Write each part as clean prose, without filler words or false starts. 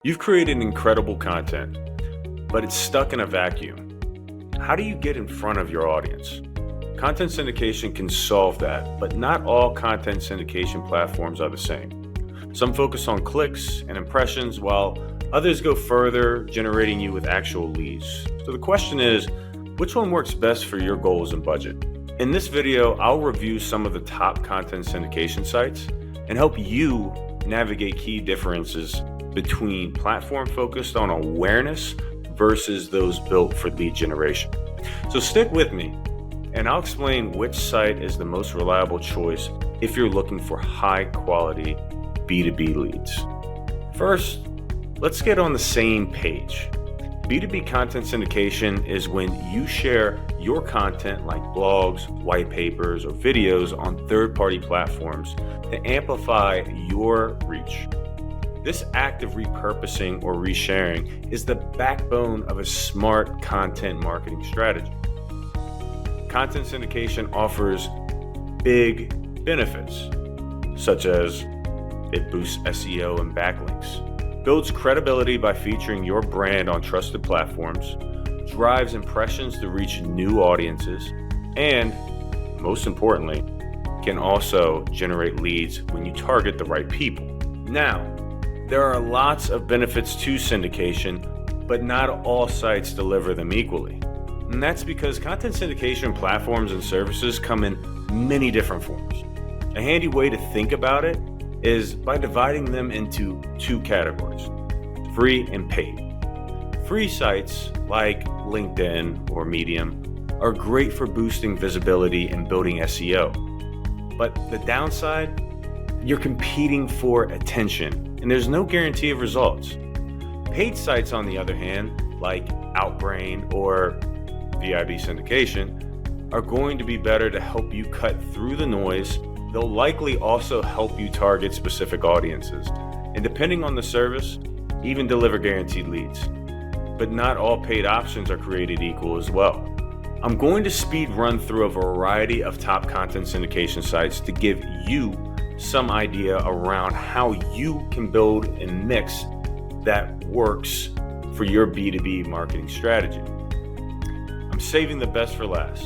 You've created incredible content, but it's stuck in a vacuum. How do you get in front of your audience? Content syndication can solve that, but not all content syndication platforms are the same. Some focus on clicks and impressions, while others go further, generating you with actual leads. So the question is, which one works best for your goals and budget? In this video, I'll review some of the top content syndication sites and help you navigate key differences between platforms focused on awareness versus those built for lead generation. So stick with me and I'll explain which site is the most reliable choice if you're looking for high quality B2B leads. First, let's get on the same page. B2B content syndication is when you share your content like blogs, white papers, or videos on third-party platforms to amplify your reach. This act of repurposing or resharing is the backbone of a smart content marketing strategy. Content syndication offers big benefits, such as it boosts SEO and backlinks, builds credibility by featuring your brand on trusted platforms, drives impressions to reach new audiences, and, most importantly, can also generate leads when you target the right people. Now, there are lots of benefits to syndication, but not all sites deliver them equally. And that's because content syndication platforms and services come in many different forms. A handy way to think about it is by dividing them into two categories, free and paid. Free sites like LinkedIn or Medium are great for boosting visibility and building SEO. But the downside, you're competing for attention, and there's no guarantee of results. Paid sites, on the other hand, like Outbrain or ViB Syndication, are going to be better to help you cut through the noise. They'll likely also help you target specific audiences, and depending on the service, even deliver guaranteed leads. But not all paid options are created equal as well. I'm going to speed run through a variety of top content syndication sites to give you some idea around how you can build a mix that works for your B2B marketing strategy. I'm saving the best for last,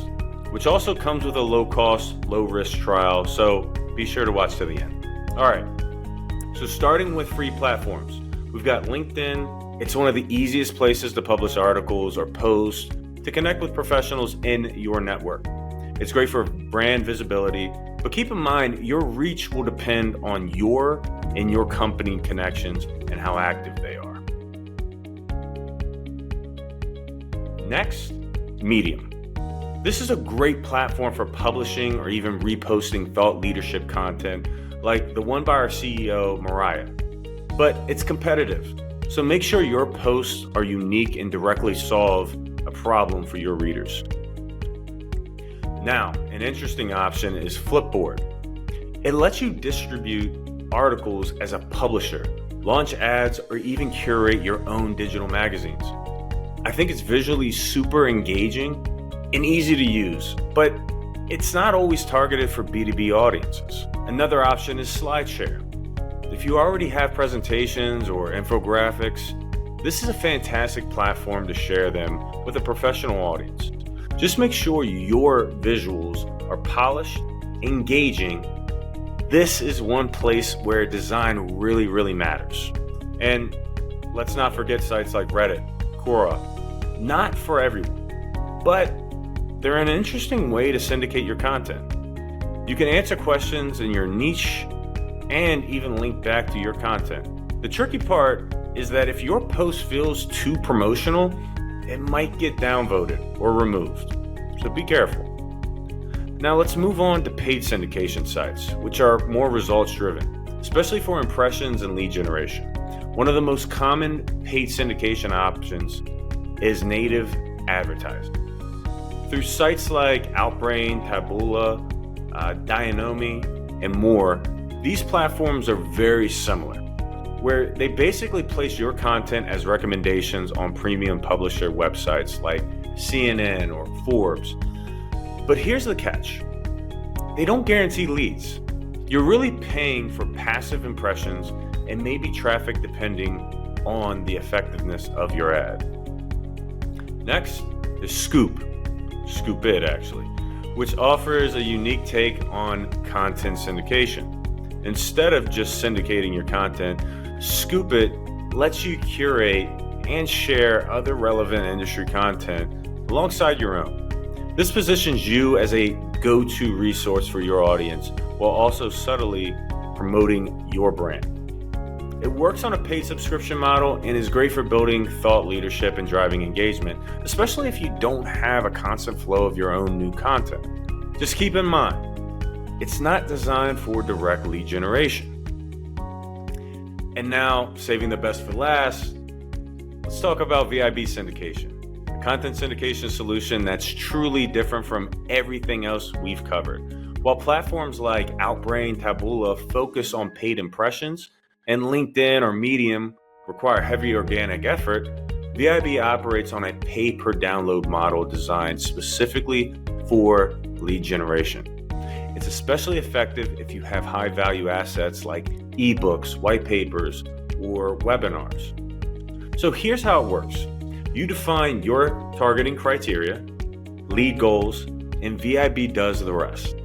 which also comes with a low cost, low risk trial, so be sure to watch to the end. All right, so starting with free platforms, we've got LinkedIn. It's one of the easiest places to publish articles or posts to connect with professionals in your network. It's great for brand visibility, but keep in mind your reach will depend on your and your company connections and how active they are. Next, Medium. This is a great platform for publishing or even reposting thought leadership content like the one by our CEO, Mariah. But it's competitive, so make sure your posts are unique and directly solve a problem for your readers. Now, an interesting option is Flipboard. It lets you distribute articles as a publisher, launch ads, or even curate your own digital magazines. I think it's visually super engaging and easy to use, but it's not always targeted for B2B audiences. Another option is SlideShare. If you already have presentations or infographics, this is a fantastic platform to share them with a professional audience. Just make sure your visuals are polished, engaging. This is one place where design really matters. And let's not forget sites like Reddit, Quora. Not for everyone, but they're an interesting way to syndicate your content. You can answer questions in your niche and even link back to your content. The tricky part is that if your post feels too promotional, it might get downvoted or removed, so be careful. Now let's move on to paid syndication sites, which are more results driven, especially for impressions and lead generation. One of the most common paid syndication options is native advertising. Through sites like Outbrain, Taboola, Dianomi, and more, these platforms are very similar, where they basically place your content as recommendations on premium publisher websites like CNN or Forbes. But here's the catch. They don't guarantee leads. You're really paying for passive impressions and maybe traffic depending on the effectiveness of your ad. Next is Scoop.it actually, which offers a unique take on content syndication. Instead of just syndicating your content, Scoop.it lets you curate and share other relevant industry content alongside your own. This positions you as a go-to resource for your audience while also subtly promoting your brand. It works on a paid subscription model and is great for building thought leadership and driving engagement, especially if you don't have a constant flow of your own new content. Just keep in mind, it's not designed for direct lead generation. And now, saving the best for last, let's talk about ViB Syndication, a content syndication solution that's truly different from everything else we've covered. While platforms like Outbrain, Taboola focus on paid impressions, and LinkedIn or Medium require heavy organic effort, ViB operates on a pay-per-download model designed specifically for lead generation. It's especially effective if you have high-value assets like ebooks, white papers, or webinars. So here's how it works. You define your targeting criteria, lead goals, and ViB does the rest.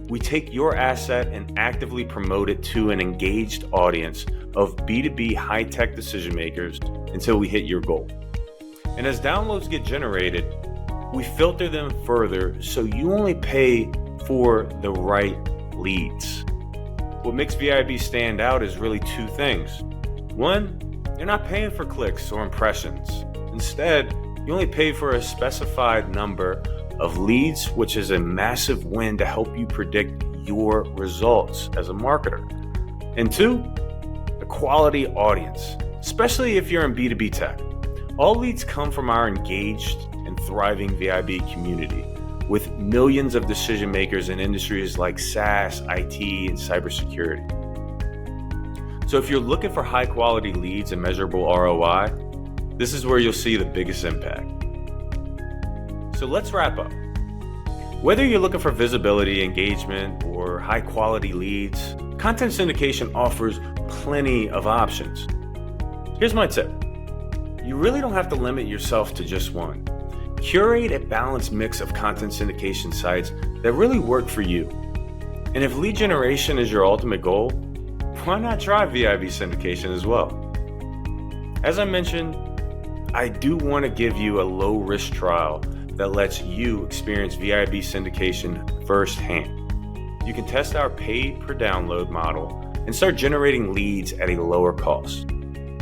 We take your asset and actively promote it to an engaged audience of B2B high-tech decision makers until we hit your goal. And as downloads get generated, we filter them further so you only pay for the right leads. What makes ViB stand out is really two things. One, you're not paying for clicks or impressions. Instead, you only pay for a specified number of leads, which is a massive win to help you predict your results as a marketer. And two, a quality audience, especially if you're in B2B tech. All leads come from our engaged and thriving ViB community with millions of decision makers in industries like SaaS, IT, and cybersecurity. So if you're looking for high quality leads and measurable ROI, this is where you'll see the biggest impact. So let's wrap up. Whether you're looking for visibility, engagement, or high quality leads, content syndication offers plenty of options. Here's my tip. You really don't have to limit yourself to just one. Curate a balanced mix of content syndication sites that really work for you. And if lead generation is your ultimate goal, why not try ViB Syndication as well? As I mentioned, I do want to give you a low risk trial that lets you experience ViB Syndication firsthand. You can test our paid per download model and start generating leads at a lower cost.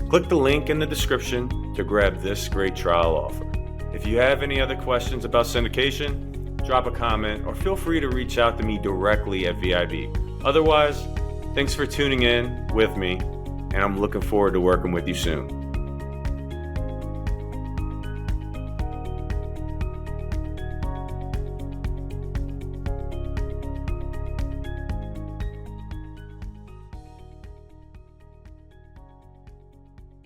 Click the link in the description to grab this great trial offer. If you have any other questions about syndication, drop a comment or feel free to reach out to me directly at ViB. Otherwise, thanks for tuning in with me, and I'm looking forward to working with you soon.